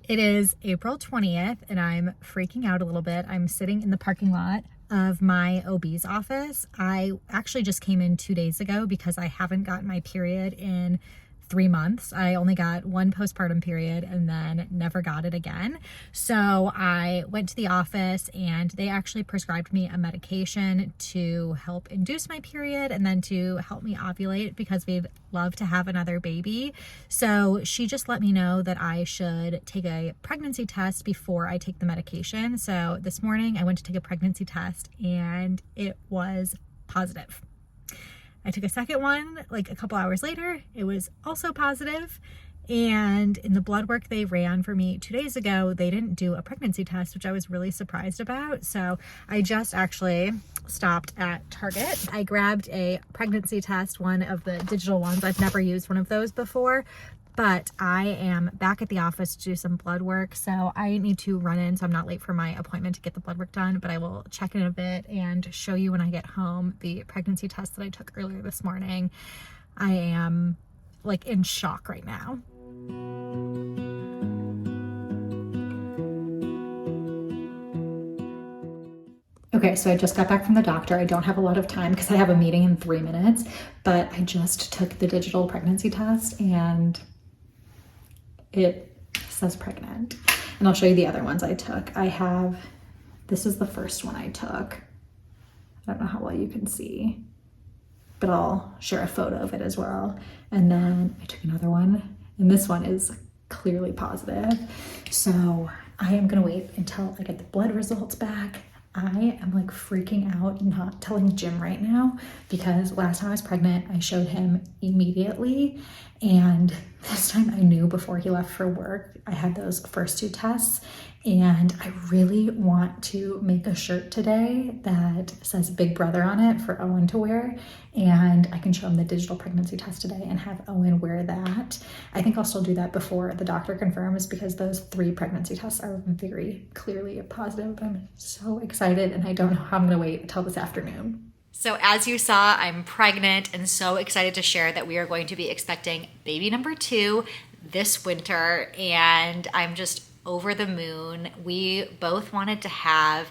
It is April 20th and I'm freaking out a little bit. I'm sitting in the parking lot of my OB's office. I actually just came in 2 days ago because I haven't gotten my period in 3 months. I only got one postpartum period and then never got it again. So I went to the office and they actually prescribed me a medication to help induce my period and then to help me ovulate because we'd love to have another baby. So she just let me know that I should take a pregnancy test before I take the medication. So this morning I went to take a pregnancy test and it was positive. I took a second one like a couple hours later. It was also positive. And in the blood work they ran for me 2 days ago, they didn't do a pregnancy test, which I was really surprised about. So I just actually stopped at Target. I grabbed a pregnancy test, one of the digital ones. I've never used one of those before, but I am back at the office to do some blood work. So I need to run in so I'm not late for my appointment to get the blood work done, but I will check in a bit and show you when I get home the pregnancy test that I took earlier this morning. I am like in shock right now. Okay, so I just got back from the doctor. I don't have a lot of time because I have a meeting in 3 minutes, but I just took the digital pregnancy test and it says pregnant. And I'll show you the other ones I took. This is the first one I took. I don't know how well you can see, but I'll share a photo of it as well. And then I took another one, and this one is clearly positive. So I am gonna wait until I get the blood results back. I am like freaking out, not telling Jim right now, because last time I was pregnant, I showed him immediately. And this time I knew before he left for work. I had those first 2 tests, and I really want to make a shirt today that says Big Brother on it for Owen to wear. And I can show him the digital pregnancy test today and have Owen wear that. I think I'll still do that before the doctor confirms because those 3 pregnancy tests are very clearly positive. I'm so excited and I don't know how I'm gonna wait until this afternoon. So as you saw, I'm pregnant and so excited to share that we are going to be expecting baby number 2 this winter, and I'm just over the moon. We both wanted to have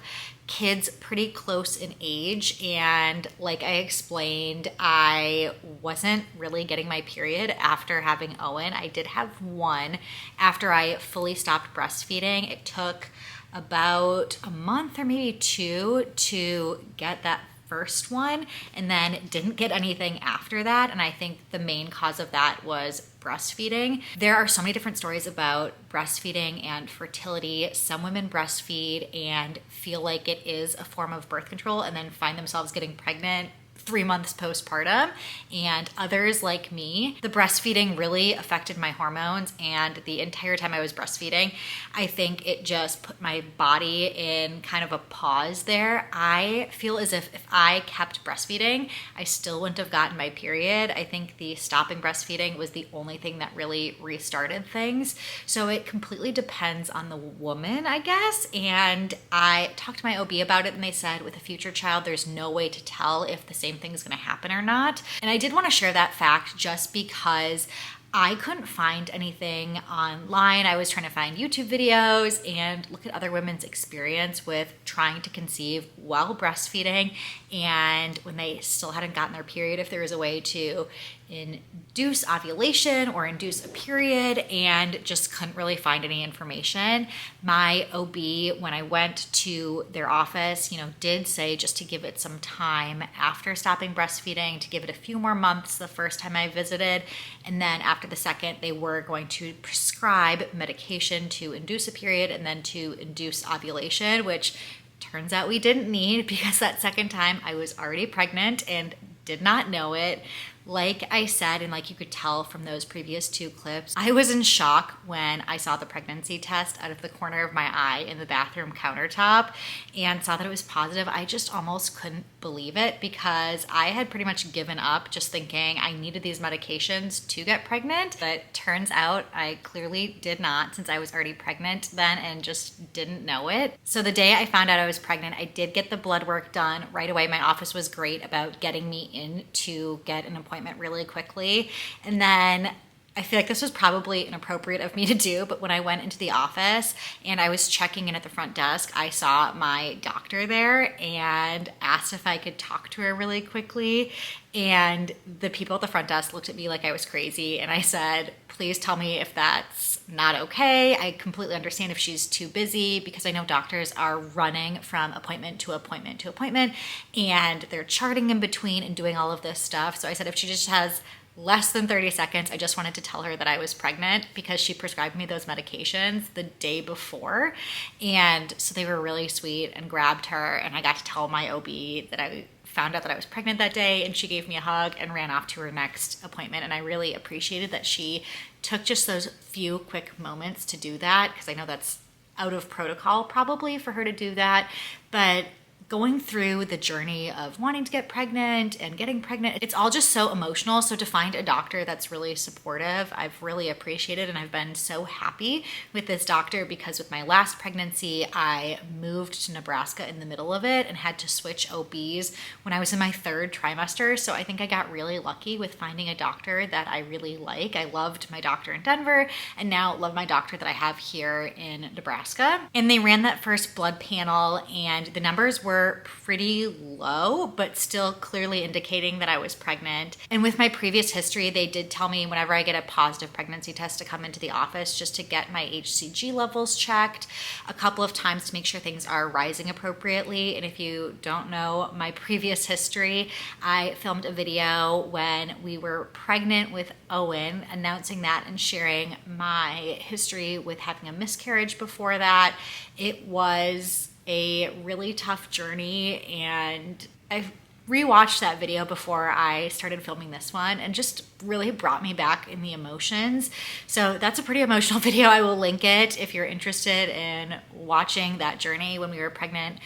kids pretty close in age, and like I explained, I wasn't really getting my period after having Owen. I did have one after I fully stopped breastfeeding. It took about a month or maybe 2 to get that first one, and then didn't get anything after that. And I think the main cause of that was breastfeeding. There are so many different stories about breastfeeding and fertility. Some women breastfeed and feel like it is a form of birth control and then find themselves getting pregnant 3 months postpartum, and others like me, the breastfeeding really affected my hormones, and the entire time I was breastfeeding, I think it just put my body in kind of a pause there. I feel as if I kept breastfeeding, I still wouldn't have gotten my period. I think the stopping breastfeeding was the only thing that really restarted things. So it completely depends on the woman, I guess. And I talked to my OB about it, and they said with a future child, there's no way to tell if the same thing is going to happen or not. And I did want to share that fact just because I couldn't find anything online. I was trying to find YouTube videos and look at other women's experience with trying to conceive while breastfeeding and when they still hadn't gotten their period, if there was a way to induce ovulation or induce a period, and just couldn't really find any information. My OB, when I went to their office, did say just to give it some time after stopping breastfeeding, to give it a few more months the first time I visited, and then after the second, they were going to prescribe medication to induce a period and then to induce ovulation, which turns out we didn't need because that second time I was already pregnant and did not know it. Like I said, and like you could tell from those previous 2 clips, I was in shock when I saw the pregnancy test out of the corner of my eye in the bathroom countertop and saw that it was positive. I just almost couldn't believe it because I had pretty much given up just thinking I needed these medications to get pregnant. But turns out I clearly did not, since I was already pregnant then and just didn't know it. So the day I found out I was pregnant, I did get the blood work done right away. My office was great about getting me in to get an appointment really quickly. And then I feel like this was probably inappropriate of me to do, but when I went into the office and I was checking in at the front desk, I saw my doctor there and asked if I could talk to her really quickly. And the people at the front desk looked at me like I was crazy. And I said, please tell me if that's not okay. I completely understand if she's too busy, because I know doctors are running from appointment to appointment to appointment and they're charting in between and doing all of this stuff. So I said, if she just has less than 30 seconds, I just wanted to tell her that I was pregnant, because she prescribed me those medications the day before. And so they were really sweet and grabbed her, and I got to tell my OB that I found out that I was pregnant that day, and she gave me a hug and ran off to her next appointment. And I really appreciated that she took just those few quick moments to do that, because I know that's out of protocol probably for her to do that. But going through the journey of wanting to get pregnant and getting pregnant, it's all just so emotional. So to find a doctor that's really supportive, I've really appreciated, and I've been so happy with this doctor, because with my last pregnancy, I moved to Nebraska in the middle of it and had to switch OBs when I was in my 3rd trimester. So I think I got really lucky with finding a doctor that I really like. I loved my doctor in Denver, and now love my doctor that I have here in Nebraska. And they ran that first blood panel, and the numbers were pretty low, but still clearly indicating that I was pregnant. And with my previous history, they did tell me whenever I get a positive pregnancy test to come into the office just to get my HCG levels checked a couple of times to make sure things are rising appropriately. And if you don't know my previous history, I filmed a video when we were pregnant with Owen, announcing that and sharing my history with having a miscarriage before that. It was a really tough journey, and I rewatched that video before I started filming this one, and just really brought me back in the emotions. So that's a pretty emotional video. I will link it if you're interested in watching that journey when we were pregnant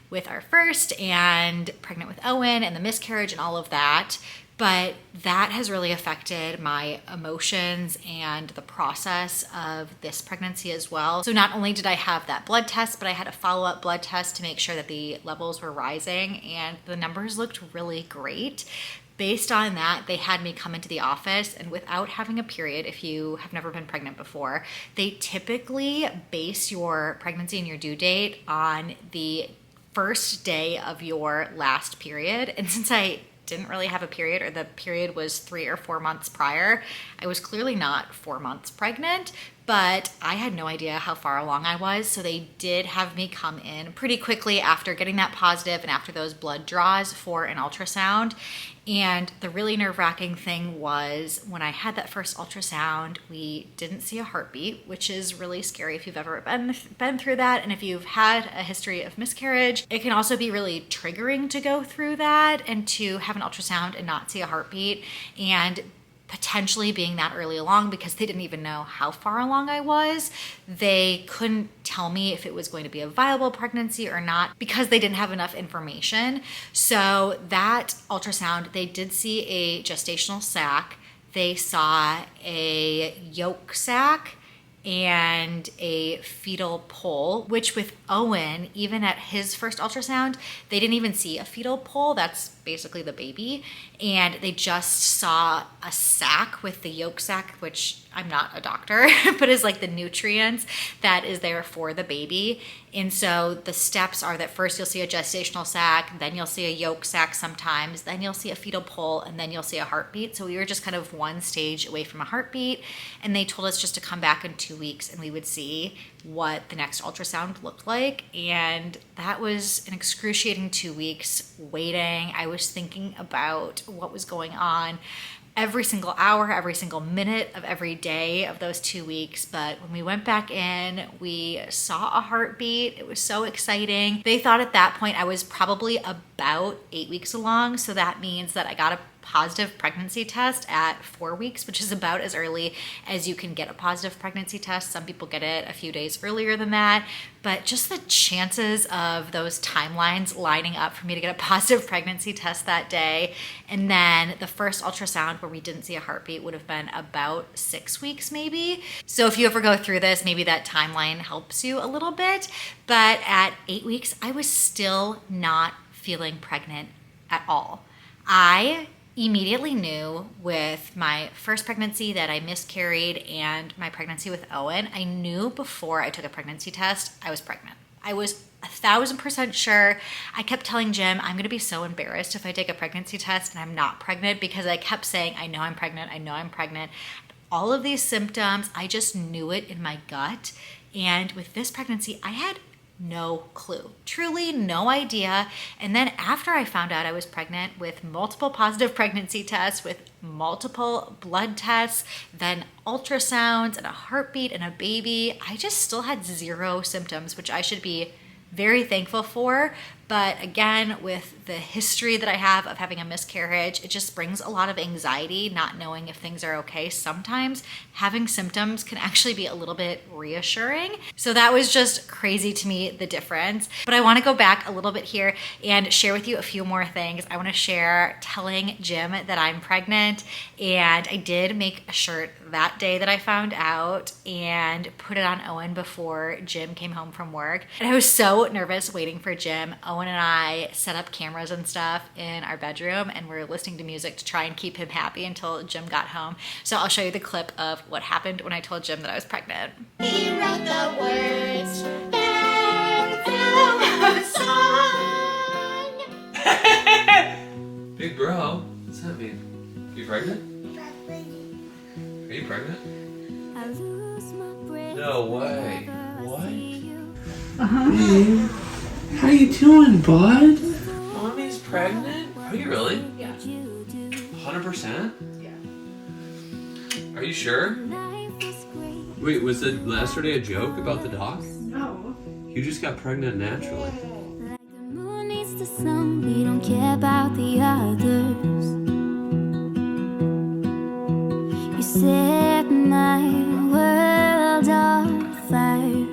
with our first and pregnant with Owen and the miscarriage and all of that. But that has really affected my emotions and the process of this pregnancy as well. So not only did I have that blood test, but I had a follow-up blood test to make sure that the levels were rising, and the numbers looked really great. Based on that, they had me come into the office, and without having a period, if you have never been pregnant before, they typically base your pregnancy and your due date on the first day of your last period. And since I didn't really have a period, or the period was 3 or 4 months prior, I was clearly not 4 months pregnant, but I had no idea how far along I was. So they did have me come in pretty quickly after getting that positive and after those blood draws for an ultrasound. And the really nerve-wracking thing was when I had that first ultrasound, we didn't see a heartbeat, which is really scary if you've ever been through that. And if you've had a history of miscarriage, it can also be really triggering to go through that and to have an ultrasound and not see a heartbeat. And potentially being that early along, because they didn't even know how far along I was. They couldn't tell me if it was going to be a viable pregnancy or not, because they didn't have enough information. So that ultrasound, they did see a gestational sac. They saw a yolk sac and a fetal pole, which with Owen, even at his first ultrasound, they didn't even see a fetal pole. That's basically the baby. And they just saw a sac with the yolk sac, which I'm not a doctor, but is like the nutrients that is there for the baby. And so the steps are that first you'll see a gestational sac, then you'll see a yolk sac sometimes, then you'll see a fetal pole, and then you'll see a heartbeat. So we were just kind of one stage away from a heartbeat. And they told us just to come back in 2 weeks and we would see what the next ultrasound looked like. And that was an excruciating 2 weeks waiting. I was thinking about what was going on every single hour, every single minute of every day of those 2 weeks. But when we went back in, we saw a heartbeat. It was so exciting. They thought at that point I was probably about 8 weeks along. So that means that I got a positive pregnancy test at 4 weeks, which is about as early as you can get a positive pregnancy test. Some people get it a few days earlier than that, but just the chances of those timelines lining up for me to get a positive pregnancy test that day, and then the first ultrasound where we didn't see a heartbeat would have been about 6 weeks maybe. So if you ever go through this, maybe that timeline helps you a little bit. But at 8 weeks, I was still not feeling pregnant at all. I immediately knew with my first pregnancy that I miscarried and my pregnancy with Owen, I knew before I took a pregnancy test, I was pregnant. I was 1,000% sure. I kept telling Jim, I'm gonna be so embarrassed if I take a pregnancy test and I'm not pregnant, because I kept saying, I know I'm pregnant, I know I'm pregnant. All of these symptoms, I just knew it in my gut. And with this pregnancy, I had no clue, truly no idea. And then after I found out I was pregnant, with multiple positive pregnancy tests, with multiple blood tests, then ultrasounds and a heartbeat and a baby, I just still had zero symptoms, which I should be very thankful for. But again, with the history that I have of having a miscarriage, it just brings a lot of anxiety, not knowing if things are okay. Sometimes having symptoms can actually be a little bit reassuring. So that was just crazy to me, the difference. But I want to go back a little bit here and share with you a few more things. I want to share telling Jim that I'm pregnant, and I did make a shirt that day that I found out and put it on Owen before Jim came home from work. And I was so nervous waiting for Jim. Owen and I set up cameras and stuff in our bedroom, and we're listening to music to try and keep him happy until Jim got home. So I'll show you the clip of what happened when I told Jim that I was pregnant. He wrote the words and song. Big bro, what's that mean? You pregnant? Are you pregnant? No way. What? Hey, how you doing, bud? Mommy's pregnant? Are you really? Yeah. 100%? Are you sure? Wait, was it yesterday a joke about the dog? No. You just got pregnant naturally. Like the moon needs the sun, we don't care about the others. You set my world on fire.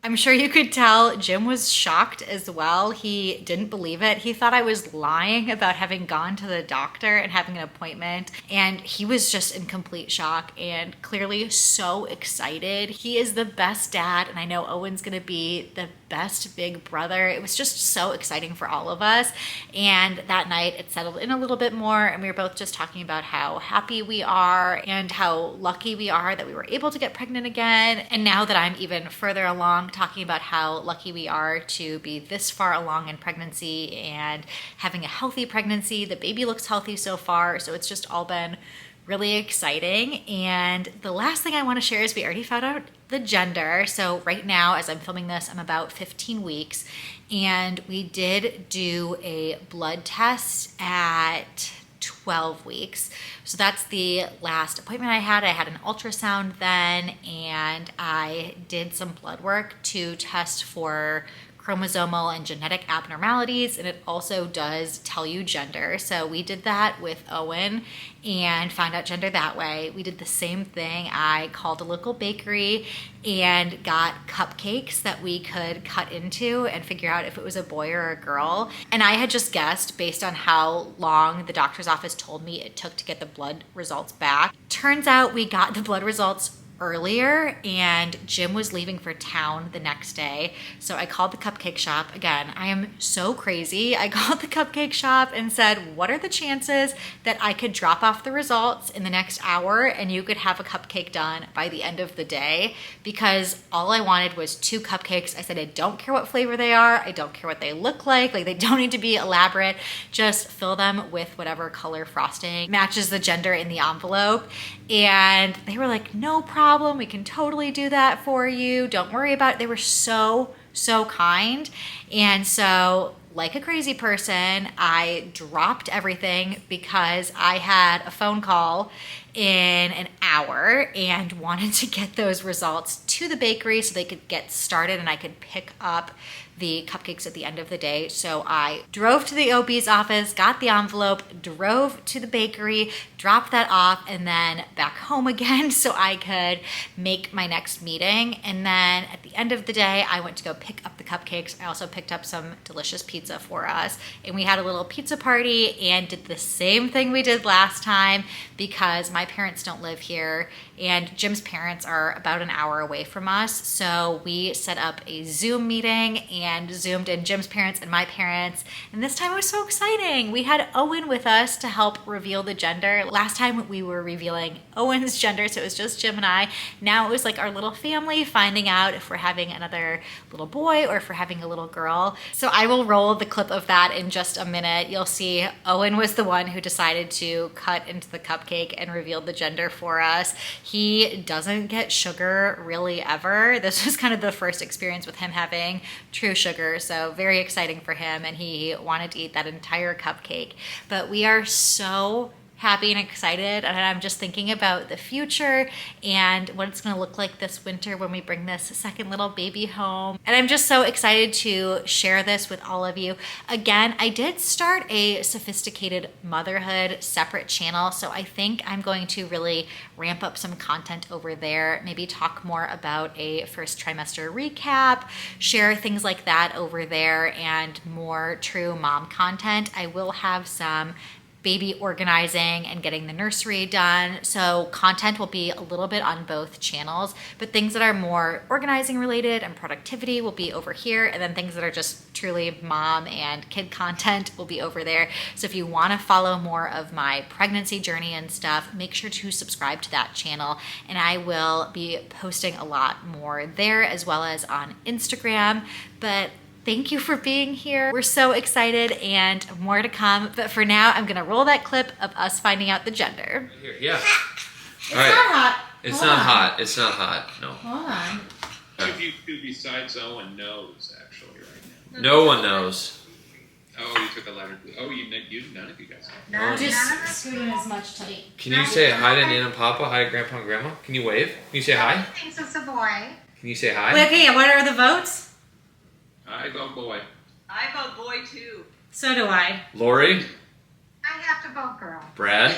I'm sure you could tell Jim was shocked as well. He didn't believe it. He thought I was lying about having gone to the doctor and having an appointment. And he was just in complete shock and clearly so excited. He is the best dad, and I know Owen's gonna be the best big brother. It was just so exciting for all of us. And that night it settled in a little bit more, and we were both just talking about how happy we are and how lucky we are that we were able to get pregnant again. And now that I'm even further along, talking about how lucky we are to be this far along in pregnancy and having a healthy pregnancy. The baby looks healthy so far, so it's just all been really exciting. And the last thing I want to share is we already found out the gender. So right now, as I'm filming this, I'm about 15 weeks, and we did do a blood test at 12 weeks. So that's the last appointment I had. I had an ultrasound then, and I did some blood work to test for chromosomal and genetic abnormalities, and it also does tell you gender. So we did that with Owen and found out gender that way. We did the same thing. I called a local bakery and got cupcakes that we could cut into and figure out if it was a boy or a girl. And I had just guessed based on how long the doctor's office told me it took to get the blood results back. Turns out we got the blood results earlier, and Jim was leaving for town the next day. So I called the cupcake shop. Again, I am so crazy. I called the cupcake shop and said, what are the chances that I could drop off the results in the next hour and you could have a cupcake done by the end of the day? Because all I wanted was 2 cupcakes. I said, I don't care what flavor they are. I don't care what they look like. Like, they don't need to be elaborate. Just fill them with whatever color frosting matches the gender in the envelope. And they were like, no problem. We can totally do that for you. Don't worry about it. They were so kind. And so, like a crazy person, I dropped everything because I had a phone call in an hour and wanted to get those results to the bakery so they could get started and I could pick up the cupcakes at the end of the day. So I drove to the OB's office, got the envelope, drove to the bakery, dropped that off, and then back home again so I could make my next meeting. And then at the end of the day, I went to go pick up the cupcakes. I also picked up some delicious pizza for us. And we had a little pizza party and did the same thing we did last time because my parents don't live here and Jim's parents are about an hour away from us. So we set up a Zoom meeting and Zoomed in Jim's parents and my parents. And this time it was so exciting. We had Owen with us to help reveal the gender. Last time we were revealing Owen's gender, so it was just Jim and I. Now it was like our little family finding out if we're having another little boy or if we're having a little girl. So I will roll the clip of that in just a minute. You'll see Owen was the one who decided to cut into the cupcake and revealed the gender for us. He doesn't get sugar really ever. This was kind of the first experience with him having true sugar, so very exciting for him, and he wanted to eat that entire cupcake. But we are so happy and excited, and I'm just thinking about the future and what it's going to look like this winter when we bring this second little baby home. And I'm just so excited to share this with all of you. Again, I did start a sophisticated motherhood separate channel, so I think I'm going to really ramp up some content over there, maybe talk more about a first trimester recap, share things like that over there, and more true mom content. I will have some baby organizing and getting the nursery done. So content will be a little bit on both channels, but things that are more organizing related and productivity will be over here. And then things that are just truly mom and kid content will be over there. So if you want to follow more of my pregnancy journey and stuff, make sure to subscribe to that channel. And I will be posting a lot more there as well as on Instagram. But thank you for being here. We're so excited and more to come. But for now, I'm gonna roll that clip of us finding out the gender. Here, yeah. It's All right. not hot. It's Hold not on. hot. It's not hot. No. Hold on. If you two besides Owen knows actually right now. No one knows. Oh, you took a letter. Oh, none of you guys know. No one- Just scooting as much tight. Can you say hi to Nana and Papa? Hi to Grandpa and Grandma? Can you wave? Can you say hi? Thinks it's a boy. Can you say hi? Wait, okay, what are the votes? I vote boy. I vote boy too. So do I. Lori? I have to vote girl. Brad?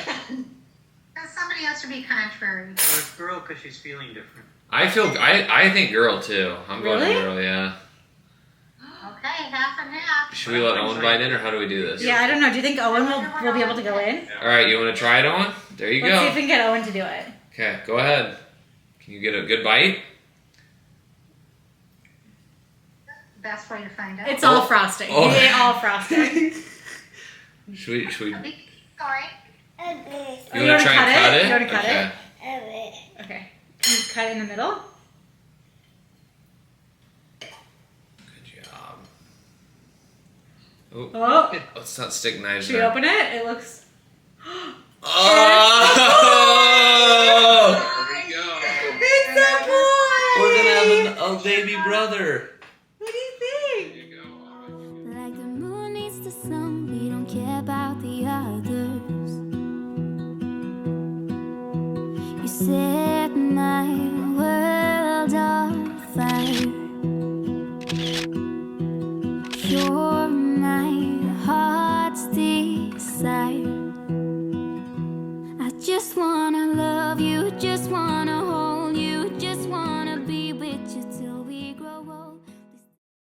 Because somebody has to be contrary. Well, it's girl because she's feeling different. I think girl too. I'm going Really? girl, yeah. Okay, half and half. Should we let Owen bite in or how do we do this? Yeah, I don't know. Do you think Owen will be able to go in? Alright, you want to try it, Owen? There you Let's see if go. we can get Owen to do it. Okay, go ahead. Can you get a good bite? Best way to find out. It's all frosting. Oh. He ate all frosting. Should we Sorry. you You want wanna to try and cut cut it? it? You wanna cut okay. Okay. Can you cut in the middle? Good job. Oh, Oh, let's not stick knives should we there. open it? It looks... Oh! There you go. It's a boy! We're gonna have a baby brother. What do you think? There you go. Like the moon needs the sun, we don't care about the others. You set my world on fire. You're my heart's desire. I just wanna love you, just wanna hold